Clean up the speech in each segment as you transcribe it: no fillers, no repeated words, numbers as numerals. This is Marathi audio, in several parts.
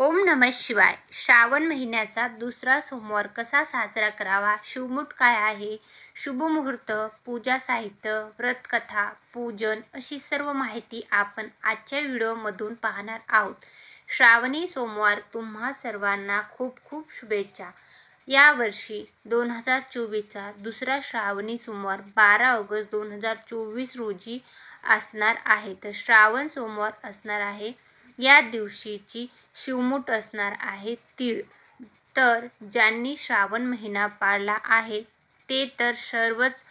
ओम नमः शिवाय। श्रावण महिन्याचा दुसरा सोमवार कसा साजरा करावा, शिवमूठ काय आहे, शुभ मुहूर्त, पूजा साहित्य, व्रतकथा, पूजन अशी सर्व माहिती आपण आजच्या व्हिडिओमधून पाहणार आहोत। श्रावणी सोमवार तुम्हा सर्वांना खूप खूप शुभेच्छा। यावर्षी 2024चा दुसरा श्रावणी सोमवार 12 ऑगस्ट 2024 रोजी असणार आहे। तर श्रावण सोमवार असणार आहे। या दिवशीची शिवमूठ असणार आहे तीळ। तर ज्यांनी श्रावण महिना पाळला आहे ते तर सर्वच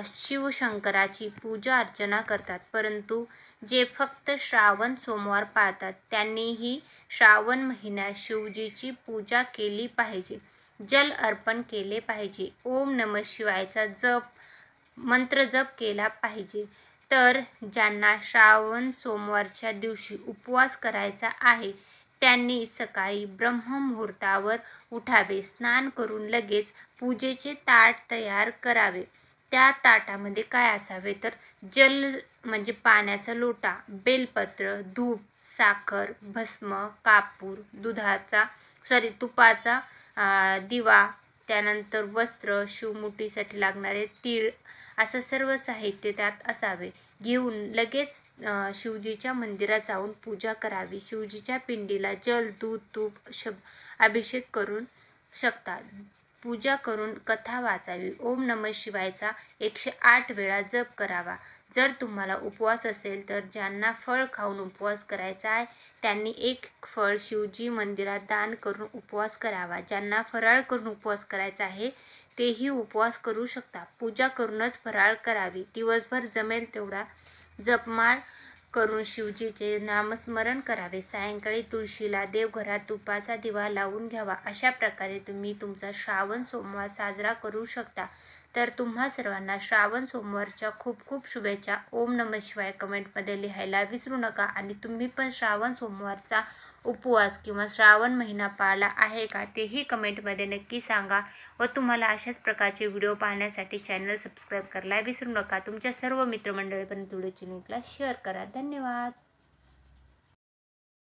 शिवशंकराची पूजा अर्चना करतात, परंतु जे फक्त श्रावण सोमवार पाळतात त्यांनीही श्रावण महिन्यात शिवजीची पूजा केली पाहिजे, जल अर्पण केले पाहिजे, ओम नमः शिवायचा मंत्र जप केला पाहिजे। तर ज्यांना श्रावण सोमवारच्या दिवशी उपवास करायचा आहे त्यांनी सकाळी ब्रह्ममुहूर्तावर उठावे, स्नान करून लगेच पूजेचे ताट तयार करावे। त्या ताटामध्ये काय असावे तर जल म्हणजे पाण्याचा लोटा, बेलपत्र, धूप, साखर, भस्म, कापूर, तुपाचा दिवा, त्यानंतर वस्त्र, शिवमुठीसाठी लागणारे तीळ असं सर्व साहित्य त्यात असावे। घेऊन लगेच शिवजीच्या मंदिरात जाऊन पूजा करावी। शिवजीच्या पिंडीला जल, दूध, तूप अभिषेक करून शकतात। पूजा करून कथा वाचावी। ओम नमः शिवायचा 108 वेळा जप करावा। जर तुम्हाला उपवास असेल तर ज्यांना फळ खाऊन उपवास करायचा आहे त्यांनी एक फळ शिवजी मंदिरात दान करून उपवास करावा। ज्यांना फराळ करून उपवास करायचा आहे तेही उपवास करू शकता। पूजा करूनच फराळ करावी। दिवसभर जमेल तेवढा जपमाळ करून शिवजीचे नामस्मरण करावे। सायंकाळी तुळशीला देवघरात तुपाचा दिवा लावून घ्यावा। अशा प्रकारे तुम्ही तुमचा श्रावण सोमवार साजरा करू शकता। तर तुम्हा सर्वांना श्रावण सोमवारच्या खूप खूप शुभेच्छा। ओम नमः शिवाय कमेंटमध्ये लिहायला विसरू नका। आणि तुम्ही पण श्रावण सोमवारचा उपवास किंवा श्रावण महिना पाळला आहे का तेही कमेंटमध्ये नक्की सांगा। व तुम्हाला अशाच प्रकारचे व्हिडिओ पाहण्यासाठी चॅनल सबस्क्राईब करायला विसरू नका। तुमच्या सर्व मित्रमंडळीपर्यंत व्हिडिओची लिंकला शेअर करा। धन्यवाद।